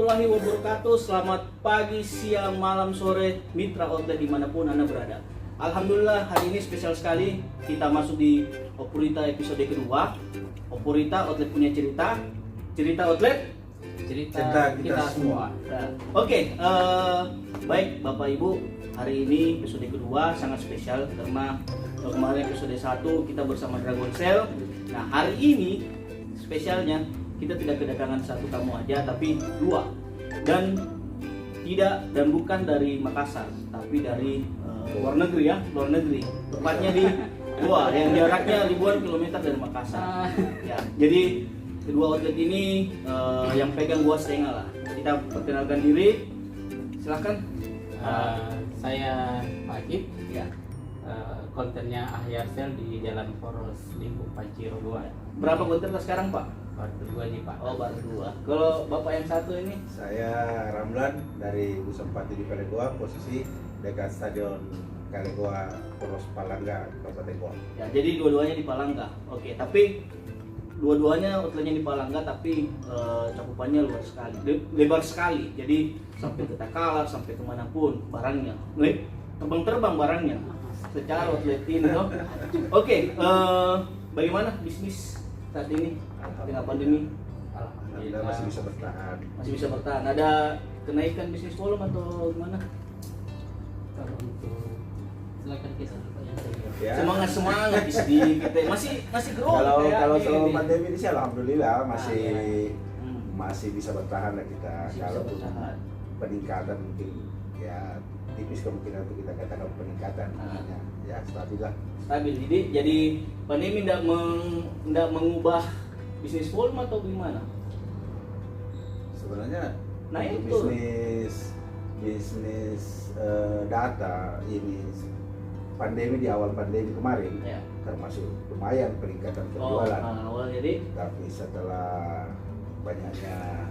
warahmatullahi wabarakatuh. Selamat pagi, siang, malam, sore, mitra outlet dimanapun Anda berada. Alhamdulillah hari ini spesial sekali. Kita masuk di Opurita episode kedua. Opurita outlet punya cerita. Cerita outlet, cerita kita semua. Nah, Oke, baik Bapak Ibu, hari ini episode kedua sangat spesial karena kemarin episode 1 kita bersama Dragon Cell. Nah hari ini spesialnya kita tidak kedatangan satu tamu aja, tapi dua, dan bukan dari Makassar, tapi dari luar negeri ya, luar negeri. Tepatnya di Goa yang jaraknya ribuan kilometer dari Makassar. Ya, jadi kedua outlet ini yang pegang Goa setengah lah. Kita perkenalkan diri, silahkan. Saya Pak Akib, Ya, kontennya Ahyar Sel di Jalan Poros Limbung Panciro 2. berapa konten sekarang Pak? Baru 2 nih Pak. Oh baru dua. Kalau Bapak yang satu ini? Saya Ramlan dari Busempati di Kalegoa, posisi dekat Stadion Kalegoa Poros Palangga, Kabupaten Goa. Ya, jadi dua-duanya di Palangga. Oke, tapi dua-duanya outletnya di Palangga, tapi cakupannya luas sekali, lebar sekali. Jadi sampai ke Takalar, sampai kemanapun barangnya, terbang-terbang barangnya. Secara outlet ini, no? Oke, bagaimana bisnis saat ini dengan pandemi? Alhamdulillah masih bisa bertahan. Masih bisa bertahan. Ada kenaikan bisnis volume atau gimana? Kalau untuk silakan kita Pak yang senior. Ya. Semangat di kita masih grow. Kalau kayak selama ini. pandemi ini sih alhamdulillah masih Hmm. masih bisa bertahan lah kita. Masih Kalau bisa bertahan. peningkatan mungkin ya tipis kemungkinan untuk kita katakan peningkatan, namanya ya stabil lah. Stabil. Jadi pandemi tidak mengubah bisnis volume atau gimana? Sebenarnya Nah, untuk itu. bisnis data ini pandemi, di awal pandemi kemarin Ya. termasuk lumayan peningkatan Oh, penjualan. awal jadi Tapi setelah banyaknya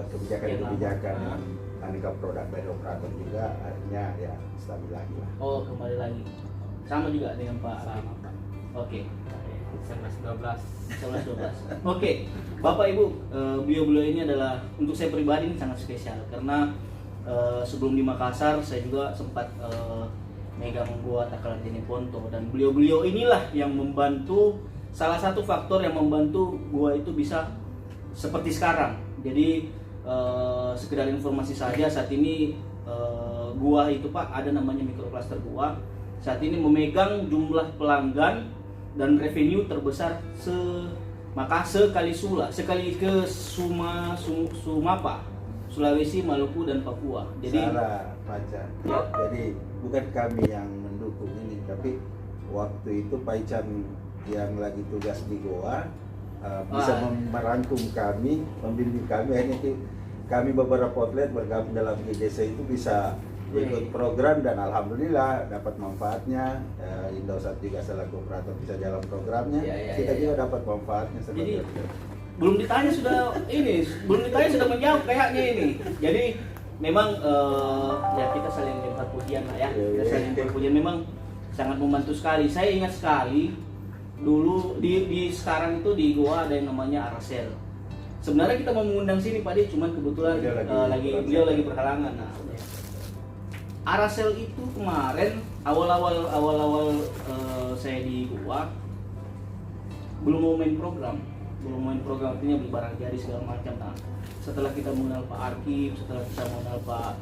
kebijakan-kebijakan Ya, yang aneka produk dari operator juga, akhirnya ya stabil lagi lah. kembali lagi. Sama juga dengan Pak. Sama Pak. Oke. 11-12. 11-12. Oke, Bapak Ibu, beliau-beliau ini adalah untuk saya pribadi ini sangat spesial karena sebelum di Makassar saya juga sempat megang Goa Takalar Ponto, dan beliau-beliau inilah yang membantu, salah satu faktor yang membantu Goa itu bisa seperti sekarang. Jadi sekedar informasi saja, saat ini Goa itu Pak ada namanya Microcluster Goa. Saat ini memegang jumlah pelanggan dan revenue terbesar sekali ke Sumapa, Sulawesi, Maluku dan Papua. Jadi Salah baca. Ya. Jadi bukan kami yang mendukung ini, tapi waktu itu Pak Ican yang lagi tugas di Goa bisa merangkum kami, membimbing kami, akhirnya kami beberapa outlet bergabung dalam GGC itu bisa ikut program, dan alhamdulillah dapat manfaatnya. Indosat juga selaku operator bisa jalan programnya, Ya, kita ya, juga dapat manfaatnya Jadi, seperti itu. belum ditanya sudah menjawab kayaknya ini. Jadi memang ya kita saling lempar pujian lah ya. Kita saling lempar pujian, memang sangat membantu sekali. Saya ingat sekali dulu di sekarang itu di Goa ada yang namanya Arasel. Sebenarnya kita mau mengundang sini Pak De, cuman kebetulan beliau lagi berhalangan. Nah, Arasel itu kemarin awal-awal saya di Goa belum mau main program artinya beli barang jadi segala macam. Nah, setelah kita mengenal Pak Arkib, setelah kita mengenal Pak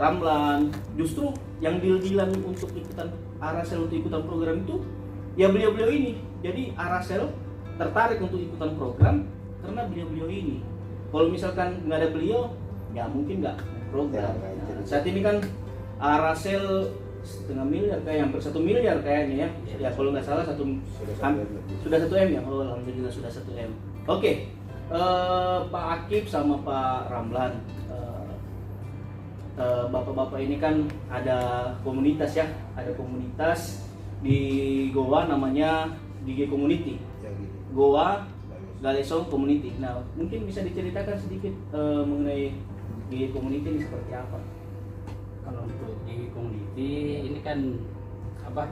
Ramlan, justru yang deal-dealan untuk ikutan Arasel, untuk ikutan program itu ya beliau-beliau ini. Jadi Arasel tertarik untuk ikutan program karena beliau-beliau ini. Kalau misalkan nggak ada beliau, ya mungkin nggak program. Ya, Nah, saat ini kan Arasel setengah miliar, kayak hampir 1 miliar kayaknya ya. Ya kalau nggak salah sudah 1 M ya. Oh, alhamdulillah sudah 1 M. Oke, Pak Akib sama Pak Ramlan, bapak-bapak ini kan ada komunitas ya, ada komunitas di Goa namanya DG Community, Ya, gitu. Goa Galesong Community. Nah, mungkin bisa diceritakan sedikit mengenai DG Community ini seperti apa? Kalau untuk di community ini kan apa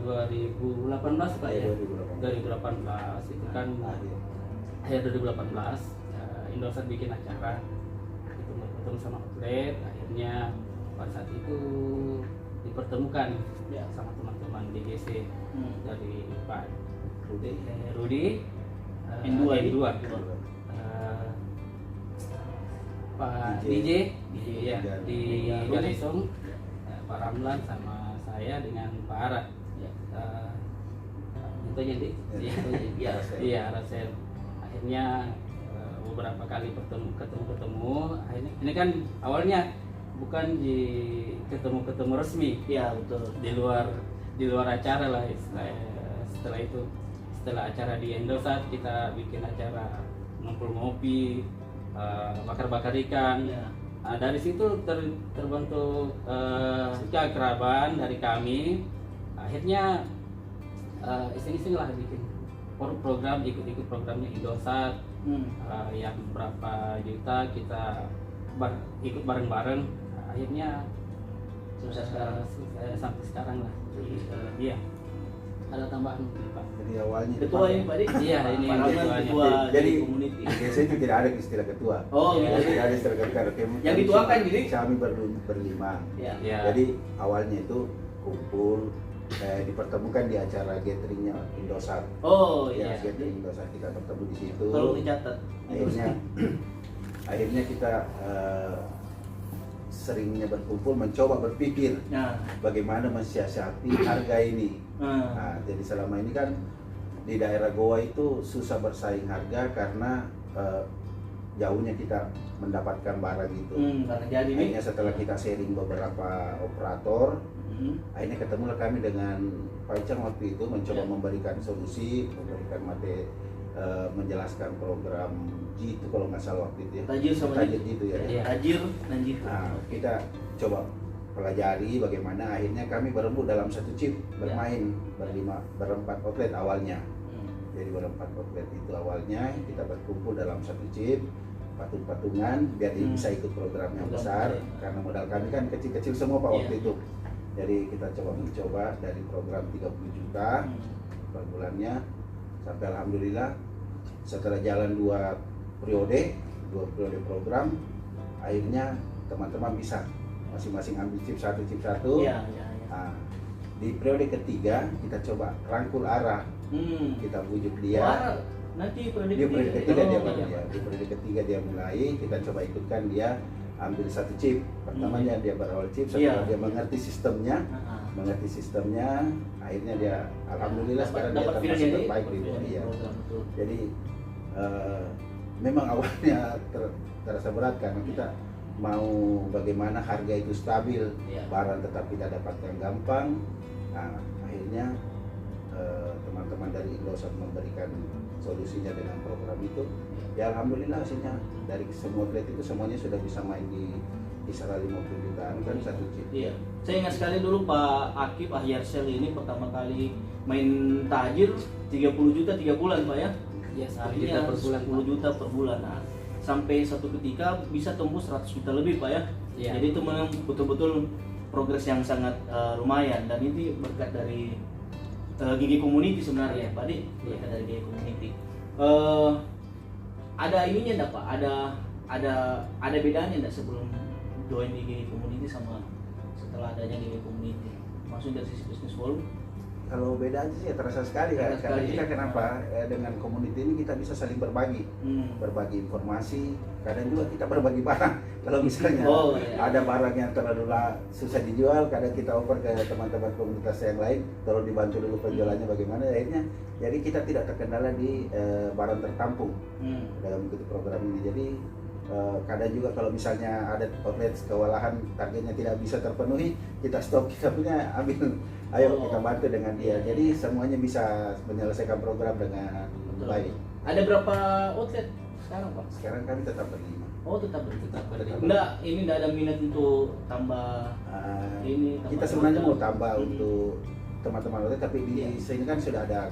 2018 Pak ya. 2018. 2018 itu kan akhir 2018 Indosat bikin acara ketemu sama outlet, akhirnya pada saat itu dipertemukan Ya. sama teman-teman DGC dari Pak Rudy. Rudi, N2 N2, N2. Pak DJ. DJ ya di Galesong, Pak Ramlan sama saya dengan Pak Ara. Ya. Itu jadi Ya. iya Rasel. Akhirnya beberapa kali ketemu. Akhirnya ini kan awalnya bukan di ketemu resmi, Ya, betul. di luar acara lah. Setelah itu, setelah acara di Indosat, kita bikin acara ngumpul ngopi, bakar ikan. Ya. Nah, dari situ terbentuk keakraban dari kami. Akhirnya iseng-iseng lah bikin program, ikut programnya Indosat. Yang berapa juta kita ikut bareng-bareng. Akhirnya Sukses sekarang. sampai sekarang lah. Iya. Ada tambahan Pak? Jadi awalnya Ketua ini Pak Dik? Iya, ini Pak Ramlan, ketuanya. ketua Jadi di community. di desa itu tidak ada istilah ketua. Oh, Iya. gitu. Tidak ada istilah ketua. Yang dituakan jadi? Kami berlima. Ya. Iya. Jadi awalnya itu kumpul, dipertemukan di acara gatheringnya Indosat. Oh, Ya, iya. gathering Indosat kita bertemu di situ. Tolong dicatat. Akhirnya kita seringnya berkumpul mencoba berpikir Nah, bagaimana mensiasati harga ini. Nah, jadi selama ini kan di daerah Goa itu susah bersaing harga karena jauhnya kita mendapatkan barang itu. karena jadi nih. Akhirnya setelah kita sharing beberapa operator, akhirnya ketemulah kami dengan Pak Icang waktu itu mencoba Ya. memberikan solusi, memberikan menjelaskan program G itu kalau nggak salah waktu itu ya. Tajir sama Tajir gitu ya. Iya. Tajir dan jitu. Nah, kita coba pelajari bagaimana akhirnya kami berembuk dalam satu chip bermain berempat outlet awalnya. Jadi berempat outlet itu awalnya kita berkumpul dalam satu chip, patung-patungan biar dia bisa ikut program yang besar karena modal kami kan kecil-kecil semua Pak waktu itu. Jadi kita mencoba dari program 30 juta per bulannya sampai alhamdulillah setelah jalan dua periode program, akhirnya teman-teman bisa masing-masing ambil chip satu. Iya. Nah, di periode ketiga kita coba rangkul arah, kita bujuk dia. Wah, nanti periode Di periode ketiga dia Oh, baru iya. dia. Di periode ketiga dia mulai, kita coba ikutkan dia ambil satu chip. Pertamanya dia berawal chip, setelah Iya. dia mengerti sistemnya, akhirnya dia alhamdulillah sekarang dia dapat termasuk feel terbaik di jadi Iya. program, betul. Jadi memang awalnya terasa berat karena kita mau bagaimana harga itu stabil, Iya. barang tetap kita dapatkan gampang. Nah, akhirnya teman-teman dari Indosat memberikan solusinya dengan program itu. Ya alhamdulillah hasilnya dari semua atlet itu semuanya sudah bisa main di kisaran 50 jutaan kan satu chip. Iya. Saya ingat sekali dulu Pak Akif Ahyarsel ini pertama kali main tajir 30 juta 3 bulan Pak ya. Ya, 10 Artinya juta per bulan. 10 juta per bulan. Nah, sampai satu ketika bisa tembus 100 juta lebih Pak ya. Iya. Jadi itu memang betul-betul progres yang sangat lumayan dan ini berkat dari GG Community sebenarnya Pak Dik. Berkat dari GG Community. Ada ininya enggak Pak? Ada bedanya enggak sebelum join di GG Community sama setelah adanya GG Community? Maksudnya dari sisi bisnis volume? Kalau beda aja sih ya terasa sekali kan. Terasa Karena sekali. kita kenapa dengan community ini kita bisa saling berbagi. Berbagi informasi, kadang juga kita berbagi barang. Kalau misalnya ada barang yang terlalu susah dijual, kadang kita oper ke teman-teman komunitas yang lain, tolong dibantu dulu penjualannya bagaimana. Akhirnya, jadi kita tidak terkendala di barang tertampung dalam mengikuti program ini. Jadi kadang juga kalau misalnya ada outlet kewalahan targetnya tidak bisa terpenuhi, kita stop, kita punya ambil, ayo kita bantu dengan dia. Jadi semuanya bisa menyelesaikan program dengan baik. Ada berapa outlet sekarang Pak? Sekarang kami tetap berlima. Oh tetap berlima. berlima. Enggak, ini enggak ada minat untuk tambah ini. Kita tambah sebenarnya mau outlet. tambah untuk teman-teman outlet, tapi di Iya. sini kan sudah ada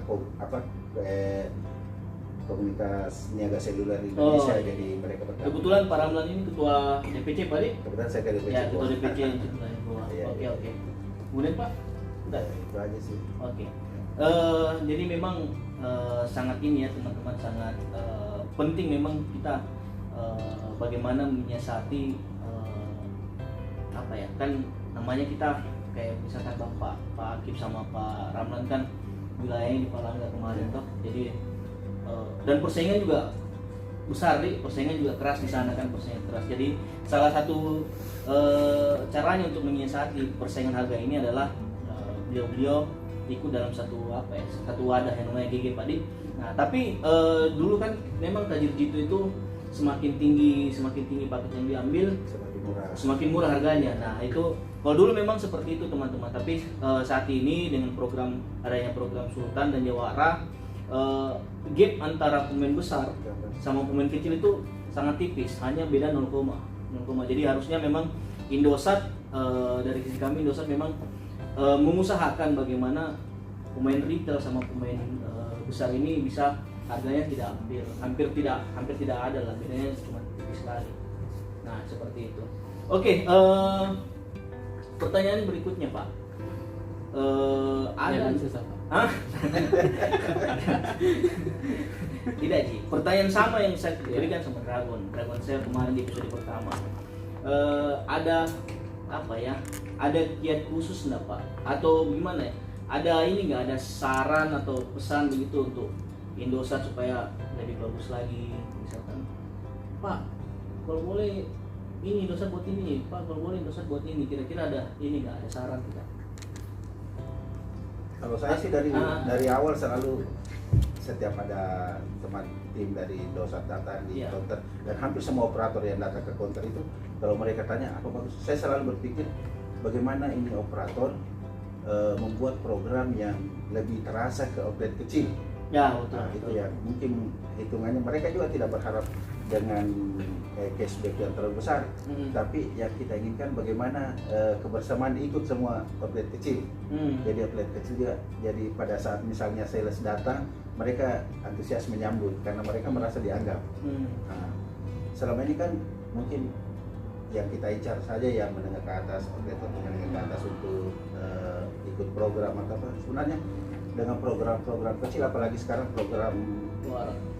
komunitas niaga seluler Indonesia, Oh, iya. jadi mereka bergabung. Kebetulan Pak Ramlan ini ketua DPC Pak Dik? Kebetulan saya ke DPC. Ya, ketua Goa. DPC Citrulaya Goa. Iya, Oke, iya. oke. Kemudian Pak? Udah. Itu aja sih. Oke. Jadi memang sangat ini ya teman-teman, sangat penting memang kita bagaimana menyiasati apa ya, kan namanya kita kayak misalkan Pak Akib sama Pak Ramlan kan wilayahnya di Palangga kemarin toh, jadi dan persaingan juga besar nih, persaingan juga keras di sana kan, persaingan keras. Jadi salah satu caranya untuk menyiasati persaingan harga ini adalah beliau-beliau ikut dalam satu apa ya, satu wadah yang namanya GG Padi. Nah tapi dulu kan memang tajir jitu itu semakin tinggi paket yang diambil semakin murah harganya. Nah itu kalau dulu memang seperti itu teman-teman, tapi saat ini dengan adanya program Sultan dan Jawara, gap antara pemain besar sama pemain kecil itu sangat tipis, hanya beda 0, jadi harusnya memang Indosat dari sisi kami Indosat memang mengusahakan bagaimana pemain retail sama pemain besar ini bisa harganya tidak hampir tidak ada lah, bedanya cuma tipis sekali. Nah seperti itu. Oke, pertanyaan berikutnya Pak. Ada susah, Pak. Hah? Tidak Ji, pertanyaan sama yang saya berikan sama Dragon saya kemarin di episode pertama. Ada apa ya? Ada kiat khusus enggak Pak? Atau gimana ya? Ada ini nggak, ada saran atau pesan begitu untuk Indosat supaya lebih bagus lagi, misalkan Pak kalau boleh ini Indosat buat ini, Pak kalau boleh Indosat buat ini, kira-kira ada ini nggak, ada saran tidak? Kalau saya sih dari awal selalu setiap ada teman tim dari Indosat datang di counter, dan hampir semua operator yang datang ke counter itu kalau mereka tanya apa bagus, saya selalu berpikir bagaimana ini operator membuat program yang lebih terasa ke outlet kecil. Ya betul. Nah, itu ya mungkin hitungannya mereka juga tidak berharap dengan cashback yang terlalu besar, tapi yang kita inginkan bagaimana kebersamaan ikut semua outlet kecil. Jadi outlet kecil juga, jadi pada saat misalnya sales datang, mereka antusias menyambut karena mereka merasa dianggap. Nah, selama ini kan mungkin yang kita incar saja yang menengah ke atas, outlet menengah ke atas untuk ikut program atau apa. Sebenarnya dengan program-program kecil, apalagi sekarang program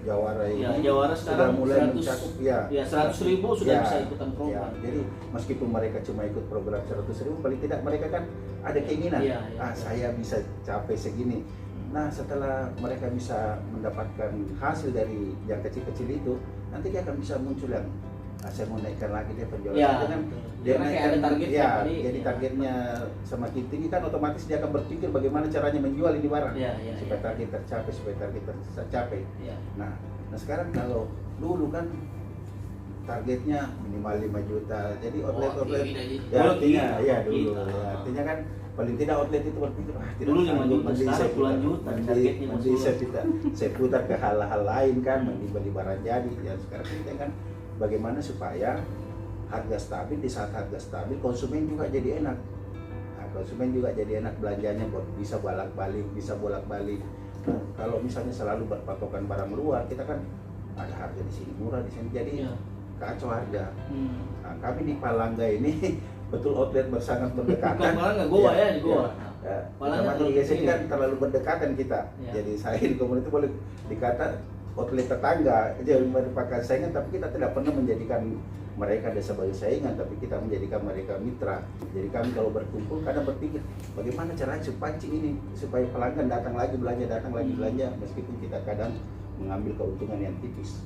Jawara ini, ya, Jawara sekarang sudah mulai 100, mencakup 100.000 sudah bisa ikutan program. Jadi meskipun mereka cuma ikut program 100.000, paling tidak mereka kan ada keinginan, saya bisa capai segini. Nah setelah mereka bisa mendapatkan hasil dari yang kecil-kecil itu, nanti dia akan bisa muncul yang saya mau naikkan lagi dia penjualan, kan dia naikkan, jadi targetnya semakin tinggi kan otomatis dia akan berpikir bagaimana caranya menjual ini barang supaya target tercapai. Nah sekarang kalau dulu kan targetnya minimal 5 juta, jadi outlet artinya kan paling tidak outlet itu berpikir dulu 5 juta, sekarang puluhan juta targetnya. Saya putar ke hal-hal lain kan, beli barang jadi. Ya sekarang kita kan bagaimana supaya harga stabil, di saat harga stabil konsumen juga jadi enak. Nah, konsumen juga jadi enak belanjanya, bisa bolak-balik. Nah, kalau misalnya selalu berpatokan barang luar, kita kan ada harga di sini murah, di sini jadi kacau harga. Nah, kami di Palangga ini betul outlet sangat berdekatan. Palangga Goa di Goa. Palangga ini kan terlalu berdekatan kita. Jadi saya di komunitas boleh dikata outlet tetangga, jadi merupakan saingan, tapi kita tidak pernah menjadikan mereka sebagai saingan, tapi kita menjadikan mereka mitra. Jadi kami kalau berkumpul kadang berpikir bagaimana caranya pancing ini supaya pelanggan datang lagi belanja, meskipun kita kadang mengambil keuntungan yang tipis.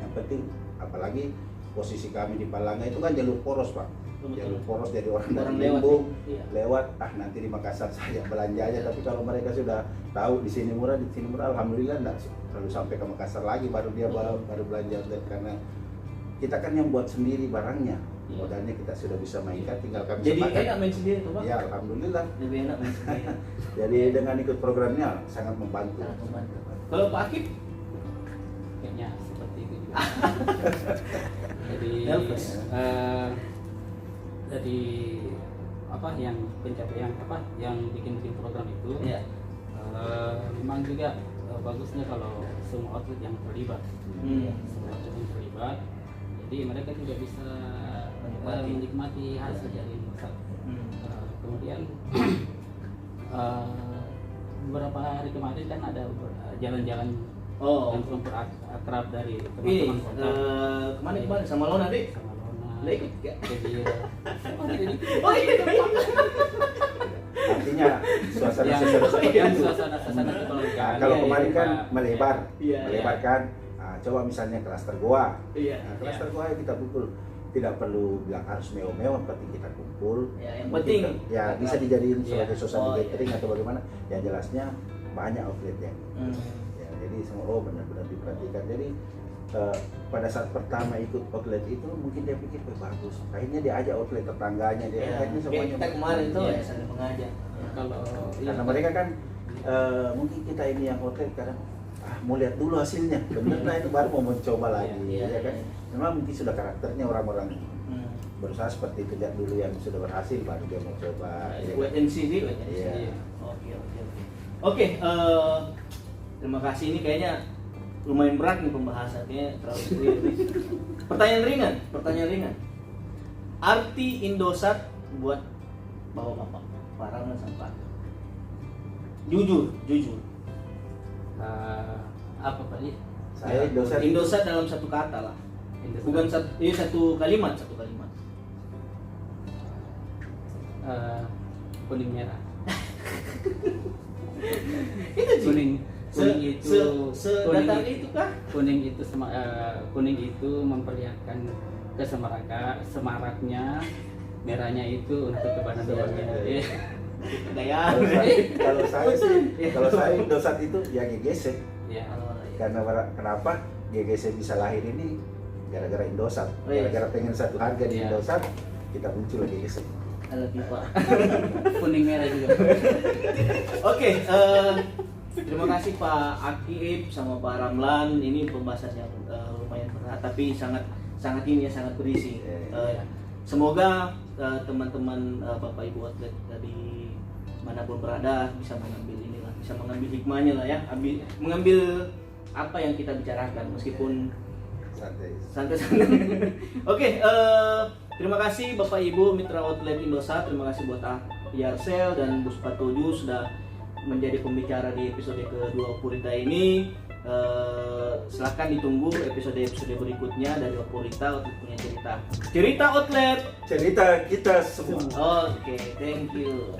Yang penting, apalagi posisi kami di Palangga itu kan jalur poros Pak, jalur poros, jadi orang dari Limbung lewat, nanti di Makassar saja belanjanya. Tapi kalau mereka sudah tahu di sini murah, alhamdulillah enggak perlu sampai ke Makassar lagi baru dia baru belanja, karena kita kan yang buat sendiri barangnya, modalnya kita sudah bisa mainkan, tinggal kami jadi enak main sendiri tuh Pak? Ya alhamdulillah, lebih enak main sendiri. Jadi dengan ikut programnya sangat membantu. Kalau Pak Akib? Kayaknya seperti itu juga. Jadi jadi apa yang pencapaian yang bikin program itu memang juga bagusnya kalau semua outlet yang terlibat, jadi mereka juga bisa menikmati hasil dari Indosat. Kemudian beberapa hari kemarin kan ada jalan-jalan Oh. yang belum akrab dari Ini teman-teman kota. kemana sama Lona deh? Sama Lona, Lah, ikut gak? Kedira. Oh iya. Artinya suasana yang seperti yang itu. suasana kekeluargaan. Nah, kalau ya, kemarin ya, kan Pak. melebar, Iya, melebar iya. kan. Nah, coba misalnya klaster goa. Iya. Nah, klaster goa ya kita kumpul. Tidak perlu bilang harus mewah-mewah, yang penting kita kumpul. Ya, yang Mungkin penting ya bisa dijadiin sebagai Iya. suasana Oh, iya. gathering atau bagaimana. Yang jelasnya banyak outletnya. Hmm. Ya, jadi semua benar-benar diperhatikan. Jadi pada saat pertama ikut outlet itu mungkin dia pikir bagus. Akhirnya dia ajak outlet tetangganya, dia Ya, akhirnya semuanya. kita kemarin tuh Iya. ya saling mengajak. Kalau Karena mereka kan mungkin kita ini yang outlet kadang mau lihat dulu hasilnya, bener lah itu baru mau mencoba lagi, Iya, ya kan? iya. Memang mungkin sudah karakternya orang-orang Hmm. berusaha seperti itu dulu yang sudah berhasil baru dia mau coba. Ya Wait kan? and see sih, wait and see. Iya. Oke. Oke, terima kasih, ini kayaknya lumayan berat nih pembahasannya, terlalu clear nih. Pertanyaan ringan. Arti Indosat buat bapak-bapak, para sama Pak. Jujur. apa Pak? Saya Indosat Indosat dalam satu kata lah. Bukan satu kalimat. Kuning merah. Itu Ji. Kuning itu sedatar itu kah? kuning itu memperlihatkan semaraknya, merahnya itu untuk kebahagiaan. Iya. Gaya. Kalau saya Indosat itu ya GGC. Ya. Karena kenapa GGC bisa lahir ini gara-gara Indosat. Oh, iya. Gara-gara pengen satu harga di Iya. Indosat, kita muncul GGC. Lebih Pak. Kuning merah juga. Oke, terima kasih Pak Akib sama Pak Ramlan. Ini pembahasan yang lumayan berat, tapi sangat berisi. Semoga teman-teman Bapak Ibu atlet dari manapun berada bisa mengambil hikmahnya lah ya, mengambil apa yang kita bicarakan meskipun santai. Oke, terima kasih Bapak Ibu Mitra Outlet Indosat, terima kasih buat Yarsel dan Bu Patoju sudah menjadi pembicara di episode kedua Opurita ini. Silahkan ditunggu episode berikutnya dari Opurita. Outlet punya cerita outlet. Cerita kita semua. Oke, thank you.